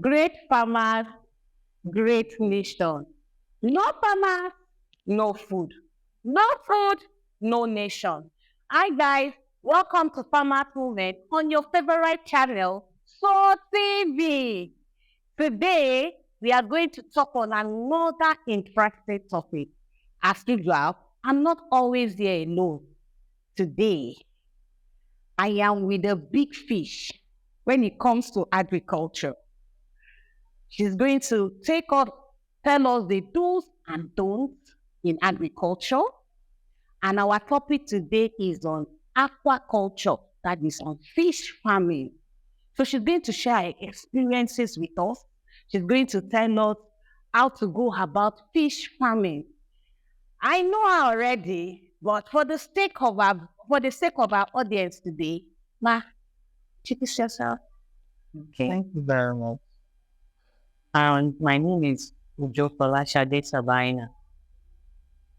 Great farmers, great nation. No farmers, no food. No food, no nation. Hi guys, welcome to Farmers Movement on your favorite channel, So TV. Today, we are going to talk on another interesting topic. As usual, I'm not always here alone. Today, I am with a big fish when it comes to agriculture. She's going to tell us the do's and don'ts in agriculture. And our topic today is on aquaculture, that is on fish farming. So she's going to share her experiences with us. She's going to tell us how to go about fish farming. I know her already, but for the sake of our audience today, Ma, introduce yourself. Okay. Thank you very much. And my name is Ujo Folashade Sabaina.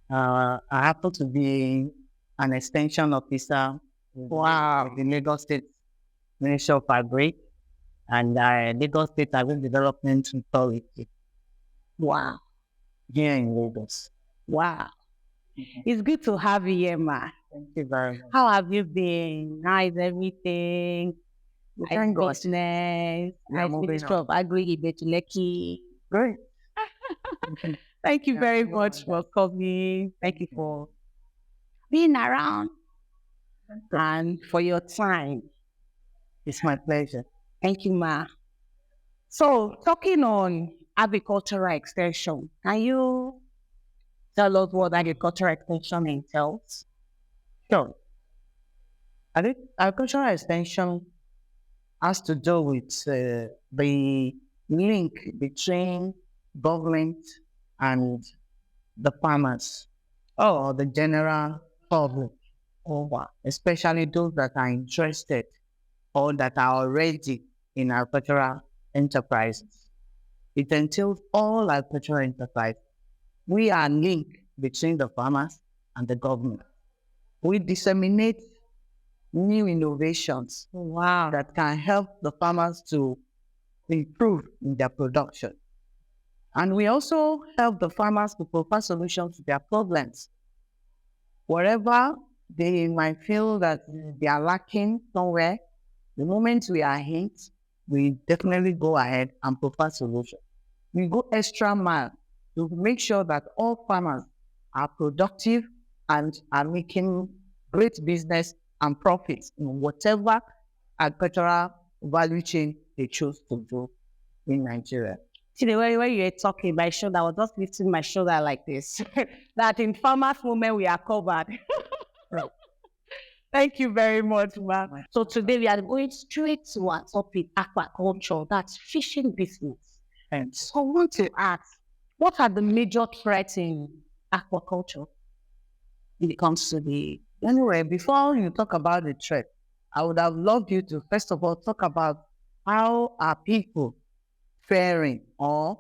I happen to be an extension officer Wow. the Lagos State Ministry of Agri and Lagos State Agri Development Authority Wow. here in Lagos. Wow. It's good to have you here, Ma. Thank you very much. How have you been? How is everything? Thank God. Business, We are moving Ministry on. of Agri, Ibetuleki. Great. Thank you Yeah, very you're much for welcome. coming. Thank you for being around and for your time. It's my pleasure. Thank you, Ma. So, talking on agricultural extension, can you tell us what agricultural extension entails? Sure. I think agricultural extension has to do with the link between government and the farmers or the general public, especially those that are interested or that are already in agricultural enterprises. It entails all agricultural enterprises. We are linked between the farmers and the government. We disseminate new innovations Wow. that can help the farmers to improve in their production. And we also help the farmers to provide solutions to their problems. Wherever they might feel that they are lacking somewhere, the moment we are hit, we definitely go ahead and provide solutions. We go extra mile to make sure that all farmers are productive and are making great business and profits in whatever agricultural value chain they choose to do in Nigeria. See, the way you were talking, my shoulder, I was just lifting my shoulder like this. That in Farmers Movement, we are covered. Right. Thank you very much, Ma. So today we are going straight to our topic, aquaculture, that's fishing business. And So I want to ask, what are the major threats in aquaculture when it comes to the... anyway, before you talk about the threat, I would have loved you to first of all talk about how are people faring or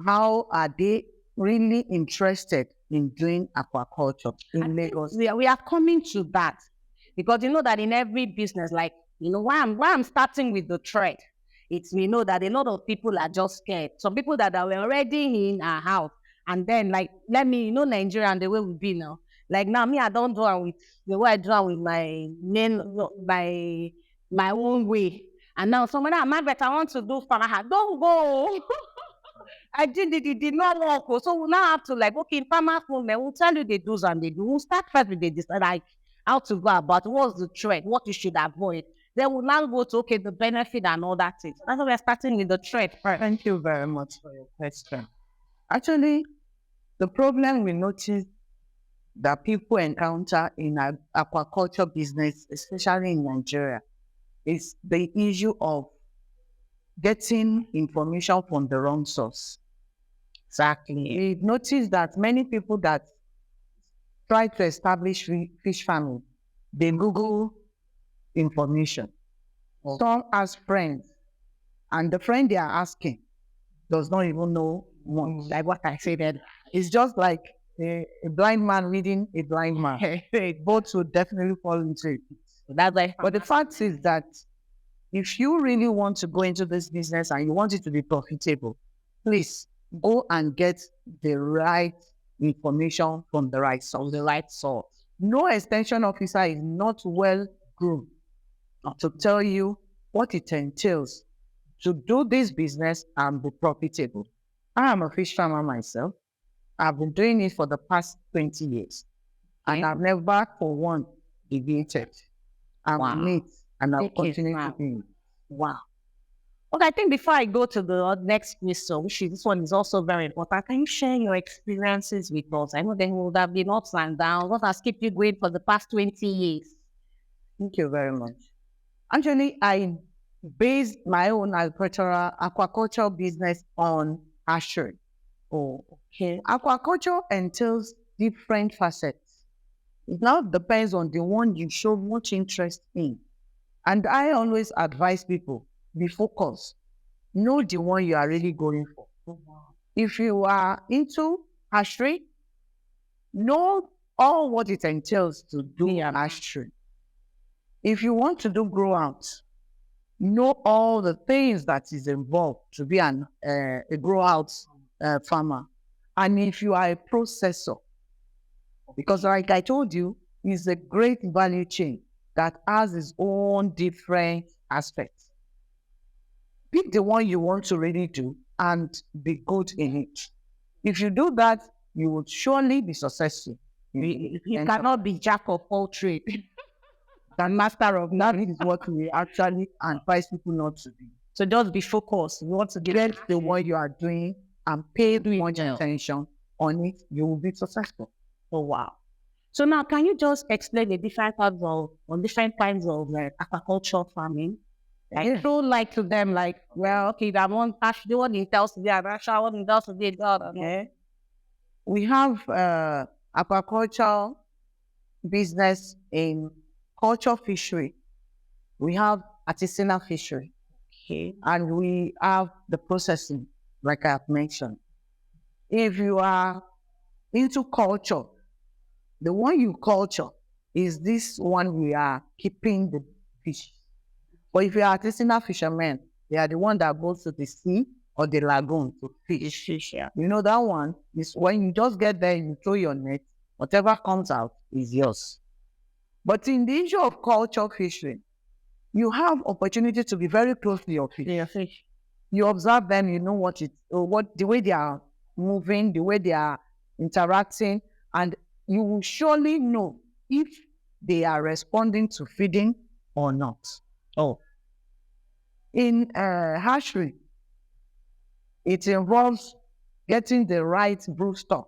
how are they really interested in doing aquaculture in Lagos? We are coming to that because you know that in every business, like, you know, why I'm starting with the threat. It's, we know that a lot of people are just scared. Some people that are already in our house, and then like, let me, you know, Nigeria and the way we be now. Like now, me, I don't do it with the way I do it with my own way. And now someone, Margaret, I want to do farm. Don't go. I did it, it did not work. So we now have to like, okay, in Farmers Movement, we'll tell you the do's and the don'ts. We'll start first with the like how to go about what's the threat, what you should avoid. Then we'll now go to okay, the benefit and all that things. That's why we're starting with the threat first. Thank you very much for your question. Actually, the problem we notice that people encounter in aquaculture business, especially in Nigeria, is the issue of getting information from the wrong source. Exactly. We notice that many people that try to establish fish farming, they Google information. Some ask friends, and the friend they are asking does not even know much. Like what I said. It's just like a blind man reading a blind man. Both will definitely fall into it. That's why. But the fact is that if you really want to go into this business and you want it to be profitable, please go and get the right information from the right source. The right source. No extension officer is not well groomed to tell you what it entails to do this business and be profitable. I am a fish farmer myself. I've been doing it for the past 20 years. And I've never for one deviated. I'm in it and I'll continue to be in it. Wow. Okay, I think before I go to the next question, which is, this one is also very important, can you share your experiences with us? I know there would have been ups and downs. What has kept you going for the past 20 years? Thank you very much. Actually, I based my own aquaculture business on hatchery. Oh, okay. Aquaculture entails different facets. It now depends on the one you show much interest in. And I always advise people, be focused. Know the one you are really going for. Oh, wow. If you are into hatchery, know all what it entails to do hatchery. If you want to do grow out, know all the things that is involved to be a grow out farmer. And if you are a processor, because like I told you, it's a great value chain that has its own different aspects. Pick the one you want to really do and be good in it. If you do that, you will surely be successful. You cannot be jack of all trades. The master of none is what we actually advise people not to be. So just be focused. You want to get the one you are doing and pay much attention on it, you will be successful. Oh, wow. So now, can you just explain the different kinds of aquaculture farming? I don't like to them like, well, okay, that one actually what it tells today, and actually what it tells today. Okay. We have aquaculture business in culture fishery. We have artisanal fishery. Okay. And we have the processing, like I have mentioned. If you are into culture, the one you culture is this one we are keeping the fish. But if you are artisanal fishermen, they are the one that goes to the sea or the lagoon to fish. Yeah. You know, that one is when you just get there, you throw your net, whatever comes out is yours. But in the issue of culture fishing, you have opportunity to be very close to your fish. Yeah, fish. You observe them, you know the way they are moving, the way they are interacting, and you will surely know if they are responding to feeding or not. Oh. In hatchery, it involves getting the right broodstock.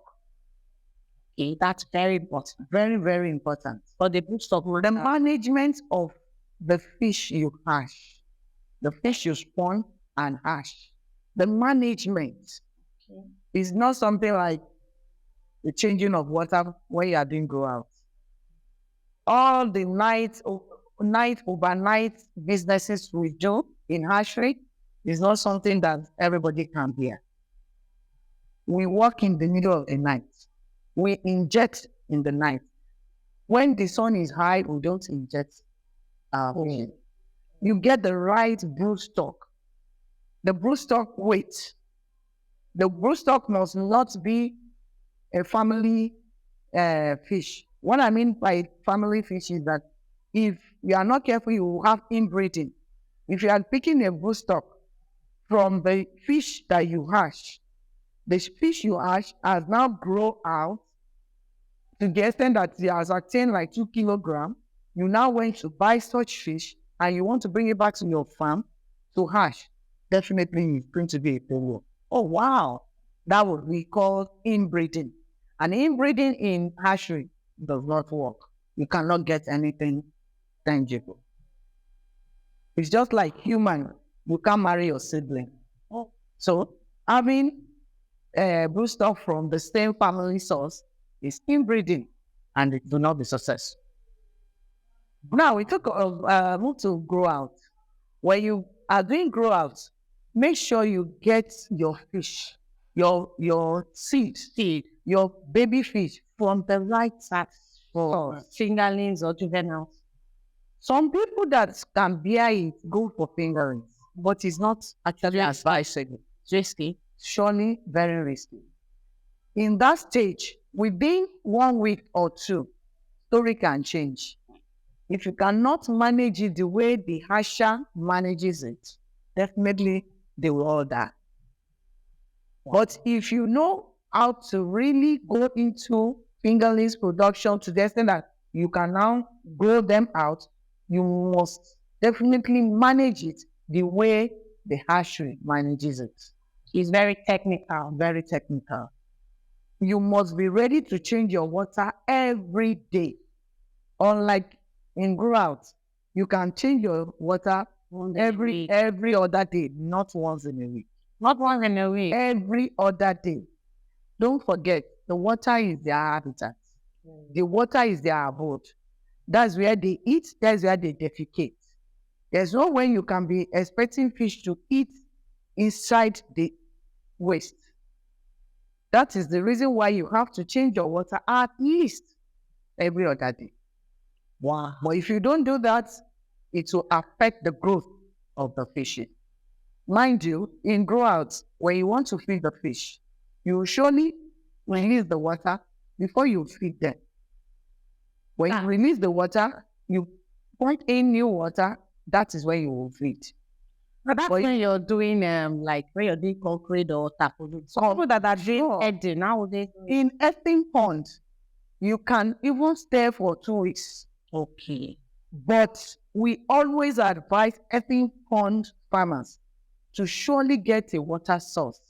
Okay, that's very important. Very, very important. But the broodstock, the management of the fish you hatch, the fish you spawn and hatch, the management is not something like the changing of water when you are doing grow out. All the overnight businesses we do in hatchery is not something that everybody can bear. We work in the middle of the night. We inject in the night. When the sun is high, we don't inject fish. You get the right broodstock. The broodstock weight. The broodstock must not be a family fish. What I mean by family fish is that if you are not careful, you will have inbreeding. If you are picking a broodstock from the fish that you hatch, the fish you hatch has now grown out to the extent that it has attained like 2 kilograms. You now went to buy such fish and you want to bring it back to your farm to hatch. Definitely it's going to be a failure. Oh, wow. That would be called inbreeding. And inbreeding in hatchery does not work. You cannot get anything tangible. It's just like human. You can't marry your sibling. Oh. So having broodstock from the same family source is inbreeding, and it will not be successful. Now we move to grow out. When you are doing grow out, make sure you get your fish, your seed, your baby fish from the right size for fingerlings or juveniles. Some people that can bear it go for fingerings, but it's not actually advisable. Risky. Surely very risky. In that stage, within 1 week or two, story can change. If you cannot manage it the way the hatcher manages it, definitely they will all die. But if you know how to really go into fingerlings production to the extent that you can now grow them out, you must definitely manage it the way the hatchery manages it. It's very technical. Very technical. You must be ready to change your water every day. Unlike in grow-out, you can change your water every other day, not once in a week. Not once in a week. Every other day. Don't forget, the water is their habitat. The water is their abode. That's where they eat, that's where they defecate. There's no way you can be expecting fish to eat inside the waste. That is the reason why you have to change your water at least every other day. Wow. But if you don't do that, it will affect the growth of the fish. Mind you, in grow-outs, when you want to feed the fish, you surely release the water before you feed them. When you release the water, you point in new water, that is when you will feed. But that's when you're doing like when you're doing concrete or taproot. Some people that are doing earthing nowadays. In earthing pond, you can even stay for 2 weeks. Okay. But we always advise earthing pond farmers to surely get a water source.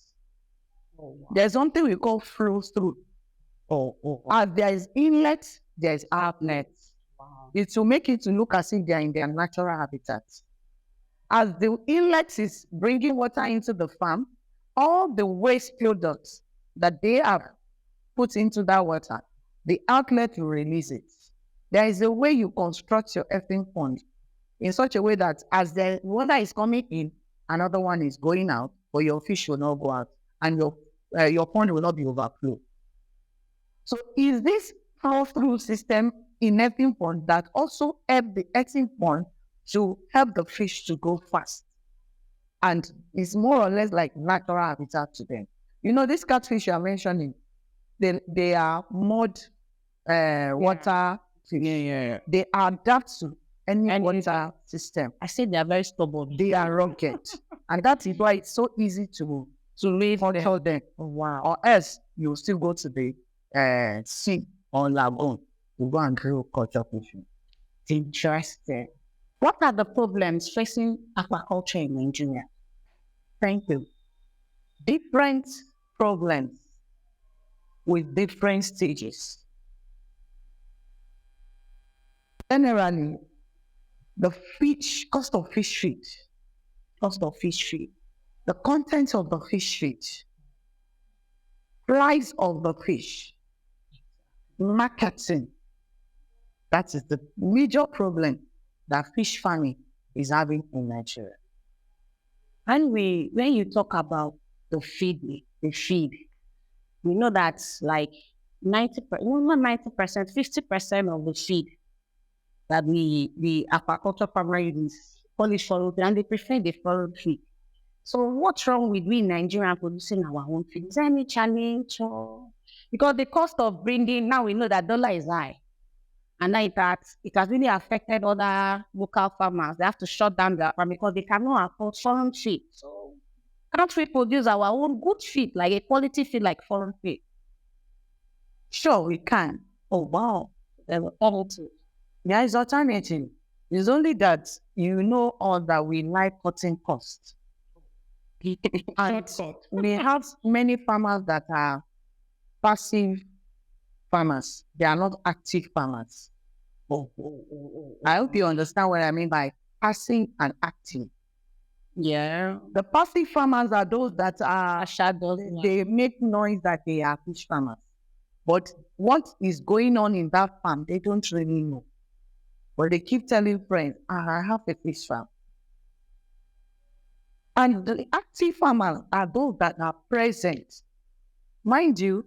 Oh, wow. There's something we call flow through. As there is inlet, there is outlet. Wow. It will make it to look as if they are in their natural habitat. As the inlet is bringing water into the farm, all the waste products that they have put into that water, the outlet will release it. There is a way you construct your earthing pond in such a way that as the water is coming in, another one is going out, but your fish will not go out, and your pond will not be overflow. So is this flow-through system in earthing pond that also help the earthing pond to help the fish to grow fast? And it's more or less like natural habitat to them. You know, this catfish you are mentioning, they are mud water fish. Yeah. They adapt to any water system. I say they are very stubborn. They are rugged. And that is why it's so easy to live for them. Oh, wow. Or else you still go to the sea or lagoon to go and grow culture fishing. Interesting. What are the problems facing aquaculture in Nigeria? Thank you. Different problems with different stages. Generally, the cost of fish feed, the content of the fish feed, price of the fish, marketing. That is the major problem that fish farming is having in Nigeria. And when you talk about the feed, we know that like 90%, not 90%, 50% of the feed that the aquaculture farmer uses call it foreign feed, and they prefer the foreign feed. So what's wrong with we Nigerians producing our own feed? Is there any challenge? Because the cost of bringing, now we know that dollar is high. And now it has really affected other local farmers. They have to shut down their farm because they cannot afford foreign feed. So can't we produce our own good feed, like a quality feed like foreign feed? Sure, we can. Oh, wow. There's an alternative. There is alternative. It's only that you know all that we like cutting costs. And we have many farmers that are passive farmers. They are not active farmers. I hope you understand what I mean by passive and active. Yeah. The passive farmers are those that are shadows. They make noise that they are fish farmers. But what is going on in that farm, they don't really know. But they keep telling friends, I have a fish farm. And the active farmers are those that are present. Mind you,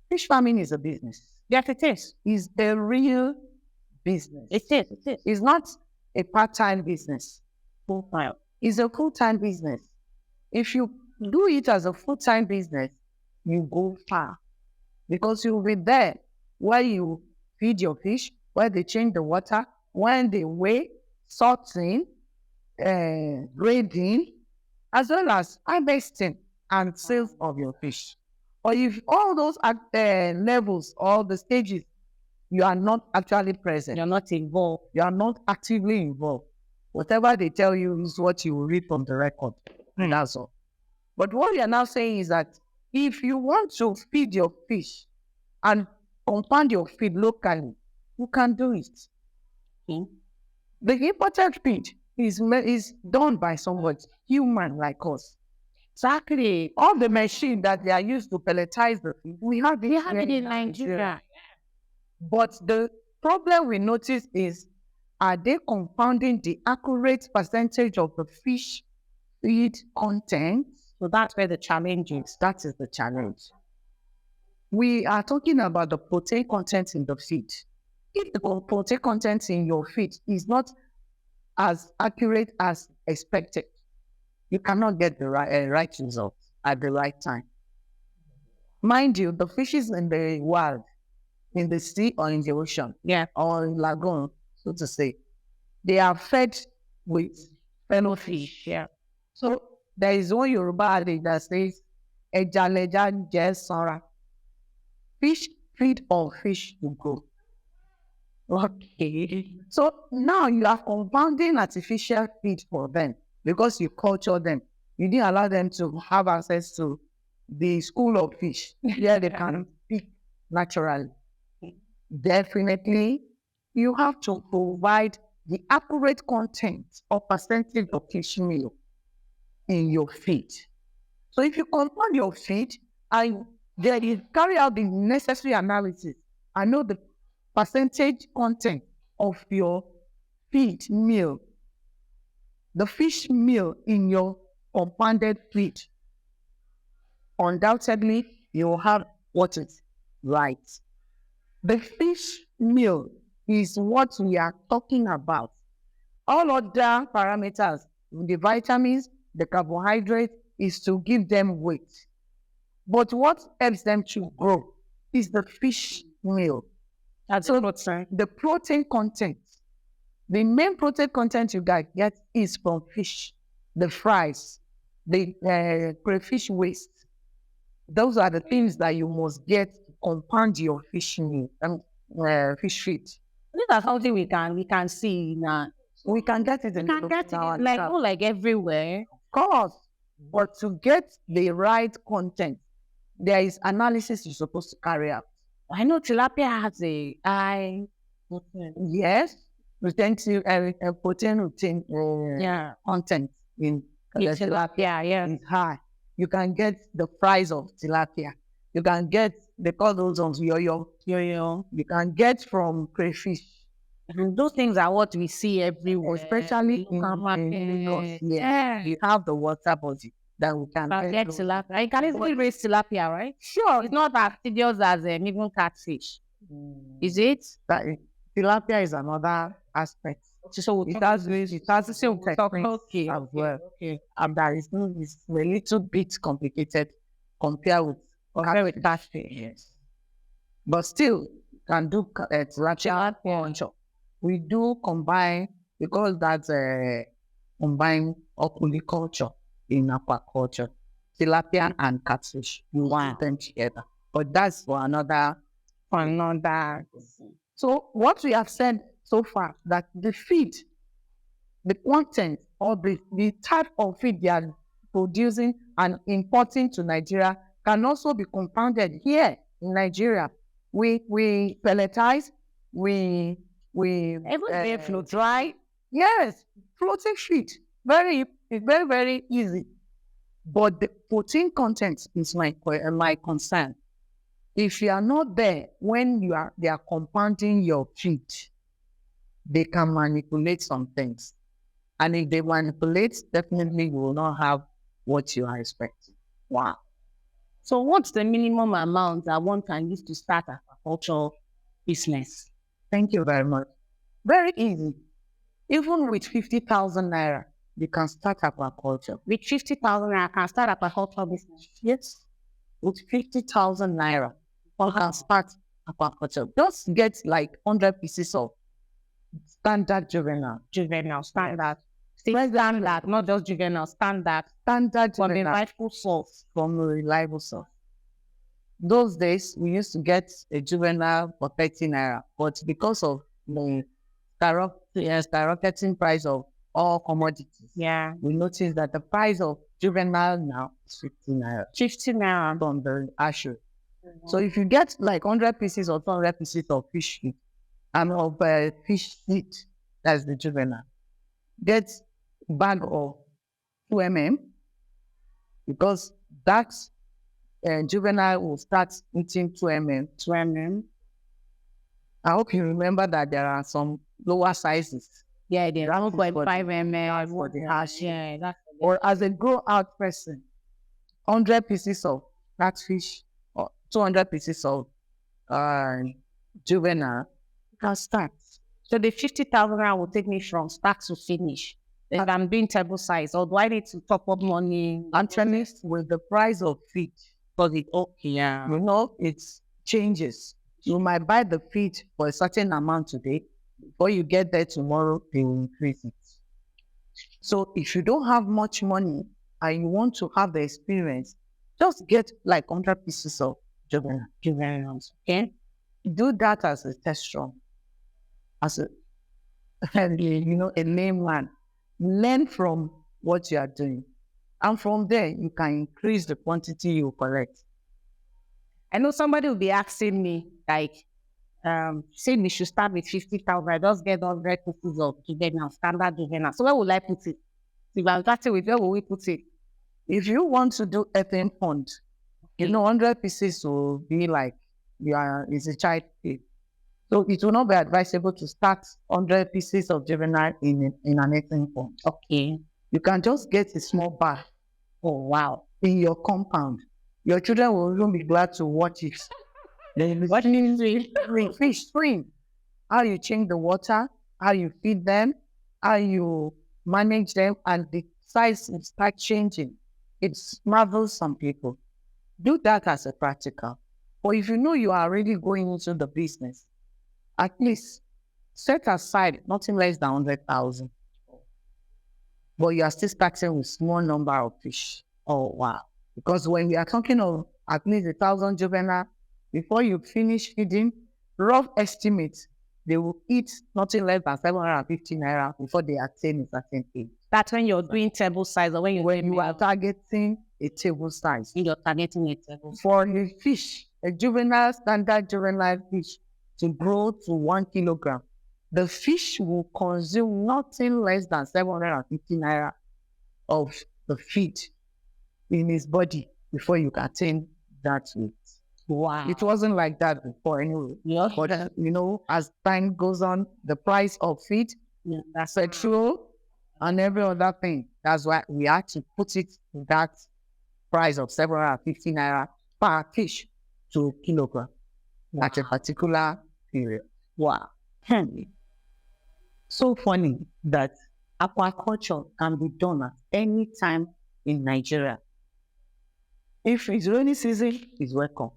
fish farming is a business. Yes, it is. It's a real business. It is. It's not a part-time business. Full-time. It's a full-time business. If you do it as a full-time business, you go far because you'll be there where you feed your fish, where they change the water, when they weigh, sorting, grading, as well as harvesting and sales of your fish. Or if all those levels, all the stages, you are not actually present. You're not involved. You are not actively involved. Whatever they tell you is what you will read from the record. And that's all. But what we are now saying is that if you want to feed your fish and compound your feed locally, you can do it. The imported feed is done by someone human like us. Exactly. All the machine that they are used to pelletize the feed, we have it in Nigeria. But the problem we notice is, are they compounding the accurate percentage of the fish feed content? So that's where the challenge is. That is the challenge. We are talking about the protein content in the feed. If the protein content in your feed is not as accurate as expected, you cannot get the right results at the right time. Mind you, the fishes in the wild, in the sea or in the ocean, or in lagoon, so to say, they are fed with fellow fish. Yeah. So there is one Yoruba adage that says, "Eja leja je sanra." Fish feed on fish to grow. Okay. So now you are compounding artificial feed for them because you culture them. You didn't allow them to have access to the school of fish where they can speak naturally. Definitely, you have to provide the accurate content or percentage of fish meal in your feed. So if you compound your feed and then you carry out the necessary analysis and know the percentage content of your feed meal, the fish meal in your compounded feed, undoubtedly you will have what is right. The fish meal is what we are talking about. All other parameters, the vitamins, the carbohydrates, is to give them weight. But what helps them to grow is the fish meal. That's So protein. the protein content, the main protein content you get is from fish, the fries, the crayfish waste. Those are the things that you must get to compound your fish meal and fish feed. These are something we can see now. We can get it. We can get it not like everywhere. Of course, but to get the right content, there is analysis you're supposed to carry out. I know tilapia has a high protein. Yes, retentive protein content in tilapia. Is high. You can get the fries of tilapia. You can get, they call those ones yo-yo. You can get from crayfish. And those things are what we see everywhere. Especially in Lagos. Yeah. You have the water body that we can get tilapia. You can easily raise tilapia, right? Sure. It's not as tedious as even catfish. Is it? Tilapia is another aspect. So it has the same techniques as well. Okay. And that is a little bit complicated compared with catfish. Yes. But still, can do tilapia culture. We do combine, because that's combine aquaculture in aquaculture. Tilapia and catfish, you want them together. But that's for another. So what we have said so far, that the feed, the content, or the type of feed they are producing and importing to Nigeria can also be compounded here in Nigeria. We pelletize, we flow dry. Yes, floating feed. It's very, very easy. But the protein content is my concern. If you are not there when they are compounding your feed, they can manipulate some things. And if they manipulate, definitely you will not have what you are expecting. Wow. So what's the minimum amount that one can use to start a aquaculture business? Thank you very much. Very easy. Even with 50,000 naira, you can start aquaculture. With 50,000, I can start a aquaculture business. Yes. With 50,000 naira, you can start aquaculture. Just get like 100 pieces of standard juvenile. Juvenile, standard. Standard, not just juvenile, standard. Standard From a juvenile rightful source. from a reliable source. Those days, we used to get a juvenile for 30 naira, but because of the skyrocketing price of all commodities, Yeah. we noticed that the price of juvenile now is 50 naira 50 naira. from the hatchery. So if you get like 100 pieces or 200 pieces of fish feed and of fish seed, that's the juvenile, get bag of 2 because that juvenile will start eating 2 2 mm. I hope you remember that there are some lower sizes. Yeah, there's That is 1.5 for the- mm. for the hatchery. Yeah, that's Or as a grow out person, 100 pieces of catfish or 200 pieces of juvenile, you can start. so the 50,000 rand will take me from start to finish. If I'm doing table size, or do I need to top up money? Actually, with the price of feed, Because it okay, yeah. you know, it changes. You might buy the feed for a certain amount today. Before you get there tomorrow, they will increase it. So if you don't have much money and you want to have the experience, just get like 100 pieces of juvenile. Juveniles. Okay. Do that as a test run, as a a layman. Learn from what you are doing, and from there you can increase the quantity you collect. I know somebody will be asking me, like, say we should start with 50,000. I just get 100 pieces of juvenile, standard juvenile. So where will I put it? If I'm starting with, where will we put it? If you want to do ethane pond, 100 pieces will be like it's a child feed. So it will not be advisable to start 100 pieces of juvenile in an ethane pond. Okay. You can just get a small bar. Oh, wow. In your compound. Your children will even be glad to watch it. What is it? Fish swim. How you change the water, how you feed them, how you manage them, and the size will start changing. It marvels some people. Do that as a practical. Or if you know you are already going into the business, at least set aside nothing less than 100,000. But you are still starting with small number of fish. Oh, wow. Because when we are talking of at least 1,000 juvenile, before you finish feeding, rough estimates, they will eat nothing less than 750 naira before they attain a certain age. That's when you're doing table size, or when you are targeting a table size. You're targeting a table. For a fish, a standard juvenile fish, to grow to 1 kilogram, the fish will consume nothing less than 750 naira of the feed in his body before you can attain that weight. Wow. It wasn't like that before anyway. Yeah. But as time goes on, the price of feed, that's petrol, and every other thing. That's why we had to put it in that price of 750 naira per fish to kilogram at a particular period. Wow. So funny that Aquaculture can be done at any time in Nigeria. if it's rainy season, it's welcome.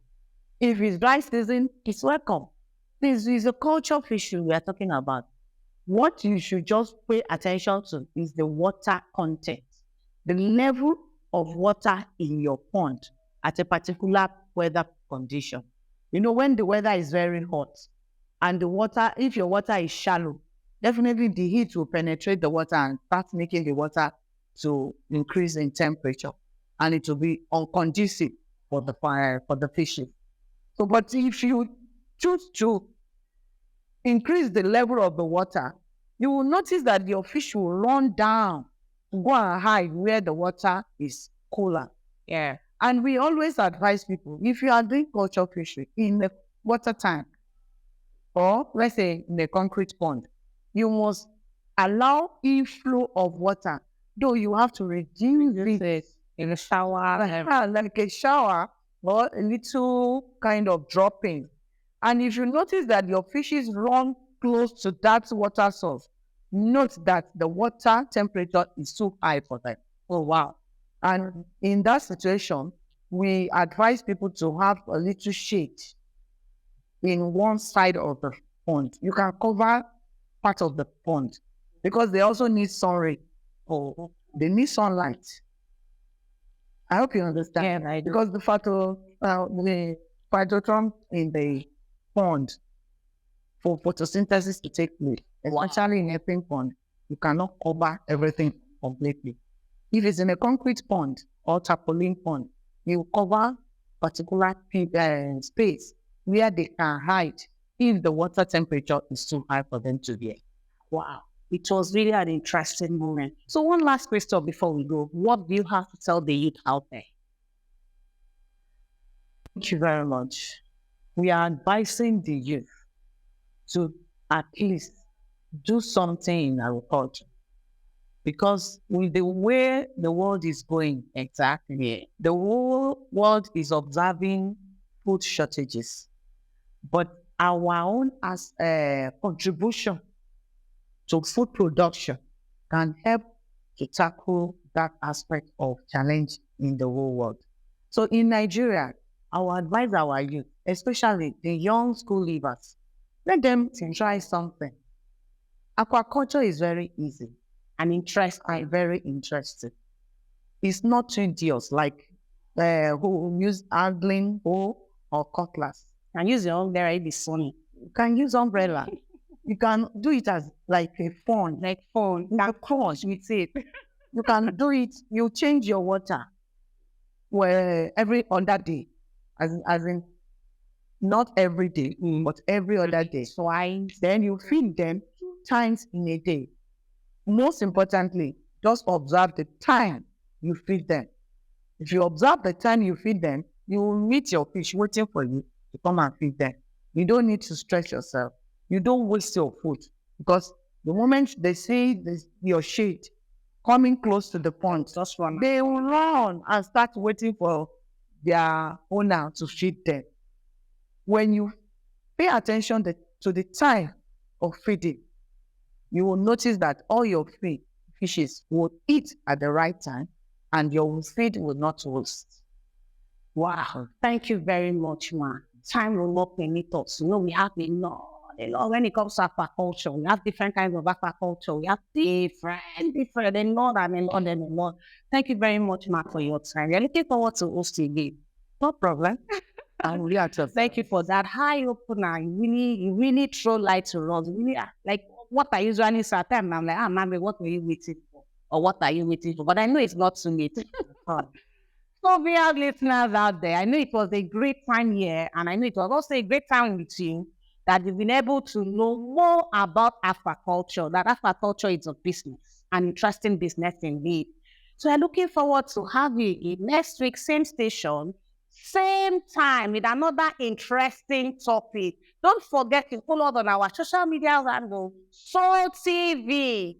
If it's dry season, it's welcome. This is a culture issue we are talking about. What you should just pay attention to is the water content, the level of water in your pond at a particular weather condition. When the weather is very hot and the water, if your water is shallow, definitely the heat will penetrate the water and start making the water to increase in temperature, and it will be unconducive for the fishes. So, but if you choose to increase the level of the water, you will notice that your fish will run down to go and hide where the water is cooler. Yeah. And we always advise people, if you are doing culture fishery in a water tank, or let's say in a concrete pond, you must allow inflow of water, though you have to reduce it In a shower. like a shower or a little kind of dropping. And if you notice that your fishes run close to that water source, note that the water temperature is too high for them. Oh, wow. And in that situation, we advise people to have a little shade in one side of the pond. You can cover part of the pond because they also need sun ray. Oh, They need sunlight. I hope you understand. yeah, I do. Because the phytoplankton in the pond for photosynthesis to take place, especially in a pink pond, you cannot cover everything completely. If it's in a concrete pond or tarpaulin pond, you cover particular space where they can hide if the water temperature is too high for them to be. Wow. It was really an interesting moment. So one last question before we go. What do you have to tell the youth out there? Thank you very much. We are advising the youth to at least do something in agriculture. Because with the way the world is going, Exactly. the whole world is observing food shortages. But our own as a contribution to food production can help to tackle that aspect of challenge in the whole world. So in Nigeria, I will advise our youth, especially the young school leavers, let them try something. Aquaculture is very easy And interesting. and very interesting. It's not tedious like who use angling or cutlass. And use your own there, the sunny. You can use umbrella. You can do it as like a phone. Like phone. You can crush with it. You can do it. You change your water where every other day, as in not every day, but every other day. Twice. Then you feed them 2 times in a day. Most importantly, just observe the time you feed them. If you observe the time you feed them, you will meet your fish waiting for you to come and feed them. You don't need to stretch yourself. You don't waste your food because the moment they see your shade coming close to the pond, Just one. they will run and start waiting for their owner to feed them. When you pay attention to the time of feeding, you will notice that all your fishes will eat at the right time and your feed will not waste. Wow. Thank you very much, man. Time will not permit us. You know, we have a lot. When it comes to aquaculture, we have different kinds of aquaculture. We have different, a lot and a lot and a lot. Thank you very much, Mark, for your time. We're looking forward to host you again. No problem. And we are just Thank you for that high opener. You really throw light to us. Really, like what I usually say at times, I'm like, mommy, what were you waiting for? Or what are you waiting for? But I know it's not too late. So, dear listeners out there, I know it was a great time here, and I know it was also a great time with you that you've been able to know more about aquaculture, that aquaculture is a business, an interesting business indeed. So I'm looking forward to having you next week, same station, same time with another interesting topic. Don't forget to follow us on our social media handle, Soul TV.